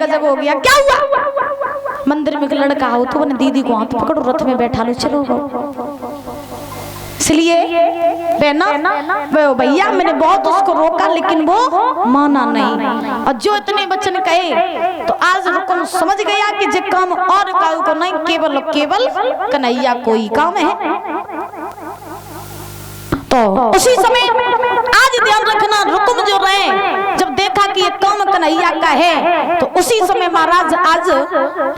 गजब हो गया। क्या हुआ? मंदिर में एक लड़का हो तो मैंने दीदी को हाथ पकड़ो, रथ में बैठा लो, चलो। इसलिए भैया मैंने बहुत उसको रोका लेकिन वो माना नहीं। और जो इतने वचन कहे तो आज रुकम समझ गया कि जे काम और काऊ को नहीं, केवल केवल कन्हैया कोई काम है। तो उसी समय आज ध्यान रखना, रुकम जो रहे जब देखा कि ये काम कन्हैया का है तो उसी समय महाराज आज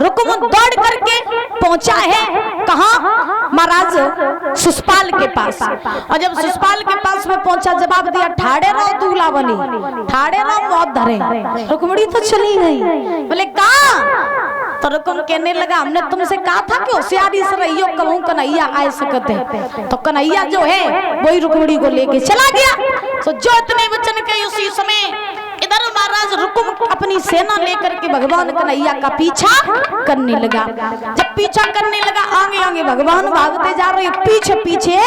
रुकम दौड़ करके पहुंचा है कहाँ? महाराज शिशुपाल के पास। और जब शिशुपाल के पास में पहुंचा, जवाब दिया ठाड़े रहो दूल्हा बनी, ठाड़े रहो मौत धरे। रुकमणी तो चली गई। बोले कहाँ? तो रुकम कहने लगा हमने तुमसे कहा था कि होशियारी से रहियो, कहूं कन्हैया आ सकते हैं। तो कन्हैया जो है वही रुकमणी को लेके चला गया। तो जो इतने वचन कहे उसी समय इधर महाराज रुकुम अपनी सेना लेकर के भगवान कन्हैया का पीछा करने लगा। जब पीछा करने लगा, आगे आगे भगवान भागते जा रहे, पीछे पीछे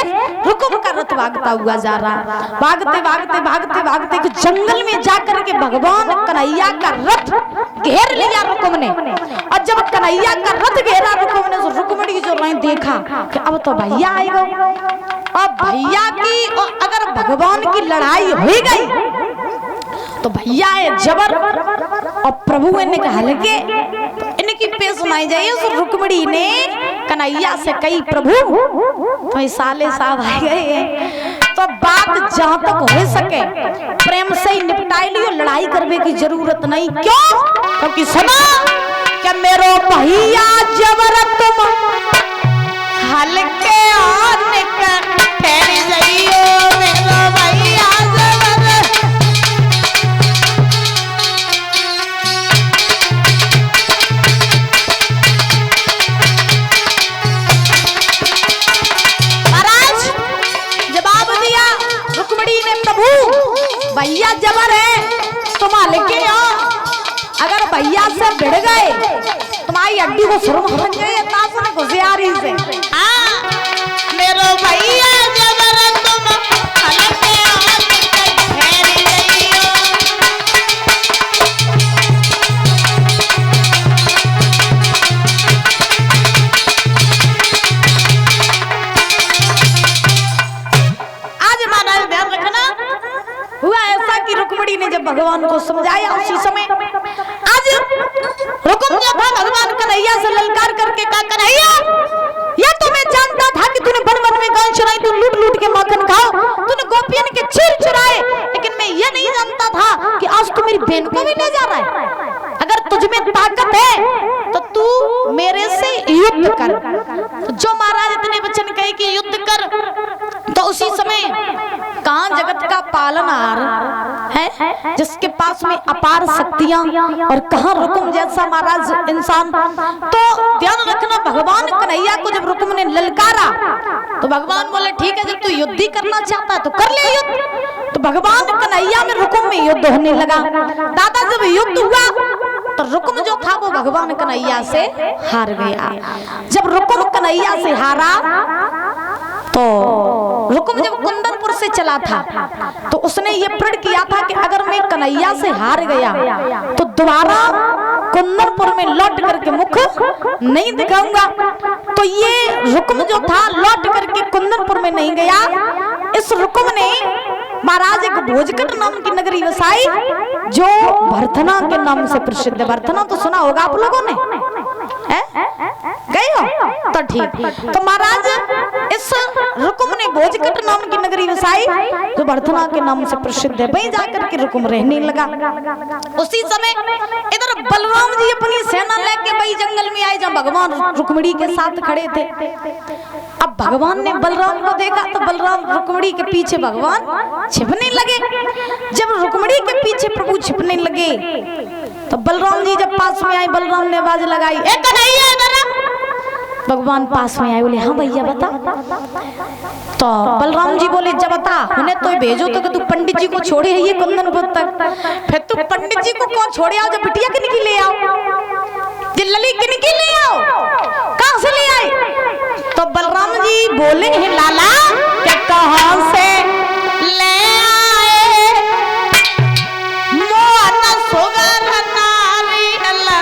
रुकुम का रथ भागता हुआ जा रहा। भागते भागते भागते भागते जंगल में जाकर के भगवान कन्हैया का रथ घेर लिया रुकुम ने। और जब कन्हैया का रथ घेरा रुकुम ने, तो रुकमणी जो रहे देखा कि अब तो भैया आएगा। और भैया की और अगर भगवान की लड़ाई हो गई तो भैया है जबर और प्रभु ने कहा लगे तो इनकी पेश सुनाई जाइए। उस रुकमणी ने कन्हैया से कही प्रभु तो साले साहब आ गए तो बात जहां तक हो सके प्रेम से ही निपटाई लियो, लड़ाई करने की जरूरत नहीं। क्यों? क्योंकि सुना क्या मेरो भैया जबर तुम हल्के और निकल ठहर जाइयो, मेरो भैया भैया जबर है तुम हल्के हो। अगर भैया से भिड़ गए तुम्हारी हड्डी को सुरम समझ गए होशियारी से। मेरो भैया जबर तुम हल्के आज माना ध्यान रखना। हुआ ऐसा कि रुकमणी ने जब भगवान को समझाया उसी समय आज रुकुम जो था भगवान कन्हैया से ललकार करके कहा कन्हैया ये तो मैं जानता था कि तूने बन बन में गाय चुराई, तू लूट लूट के माखन खाओ, तूने गोपियन के चीर चुराए, लेकिन मैं ये नहीं जानता था कि आज तू मेरी बहन को भी ले जा रहा है। अगर तुझ में ताकत है तो तू मेरे से युद्ध कर। तो जो महाराज इतने वचन कहे कि युद्ध कर तो उसी समय कहां जगत का पालनहार है जिसके पास में अपार शक्तियां और कहां रुकुम जैसा महाराज इंसान। तो ध्यान रखना भगवान कन्हैया को जब रुकुम ने ललकारा तो भगवान बोले ठीक है जब तू युद्ध ही करना चाहता है तो कर ले युद्ध। तो भगवान कन्हैया में रुकुम में युद्ध होने लगा। दादा जब युद्ध हुआ तो रुकुम जो था वो भगवान कन्हैया से हार गया। जब रुकुम कन्हैया से हारा तो रुकुम जब कुंदनपुर से चला था तो उसने ये प्रण किया था कि अगर मैं कन्हैया से हार गया तो दोबारा कुंदनपुर में लौट करके मुख नहीं दिखाऊंगा। तो ये रुकुम जो था लौट करके कुंदनपुर में नहीं गया। इस रुकुम ने महाराज एक भोजकट नाम की नगरी बसाई जो भरथना के नाम से प्रसिद्ध है। भरथना तो सुना होगा आप लोगों ने, गए हो तो ठीक। तो महाराज इस रुकुम ने भोजकट नाम की नगरी बसाई जो भरथना के नाम से प्रसिद्ध है। वहीं जाकर के रुकुम रहने लगा। उसी समय इधर बलराम जी अपनी सेना लेके वही जंगल में आए जहाँ भगवान रुक्मिणी के साथ खड़े थे। अब भगवान ने बलराम को देखा तो बलराम रुक्मिणी के पीछे भगवान छिपने लगे। जब रुक्मिणी के पीछे प्रभु छिपने लगे तो बलराम जी जब पास में आए बलराम ने आवाज लगाई ए कन्हैया इधर आ। भगवान पास में आए बोले हाँ भैया बता। तो बलराम जी बोले जब बता उन्हें तो भेजो तो तू पंडित जी को छोड़े है ये कुंदनपुर तक। फिर तू पंडित जी को कौन छोड़े आओ जब बिटिया के निकली ले आओ, लली के निकली ले आओ, कहां से ले आए। तो बलराम जी बोले हैं लाला क्या कहां से ले आए मोहन सुगर नारी अल्लाह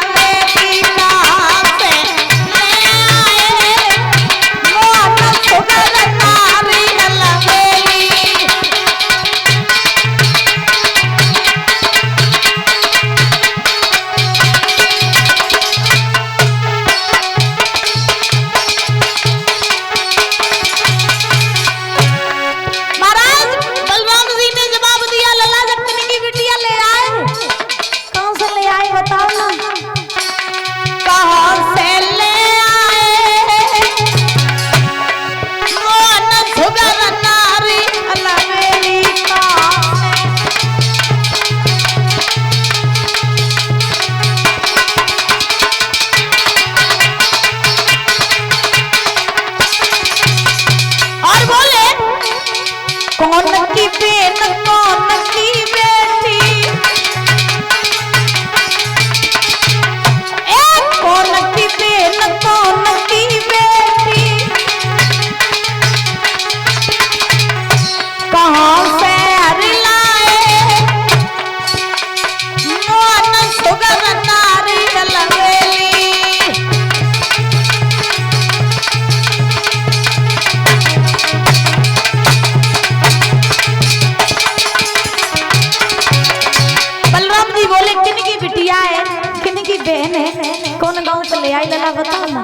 बहन है, कौन गांव से ले आई लला बता ना।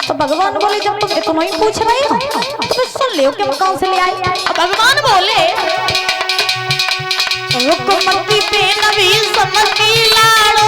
तो भगवान बोले जब तुम इतना ही पूछ रहे हो तो फिर सुन लियो कि मैं गांव से ले आई। भगवान बोले रुकमती पे नबी समझी लाड़ो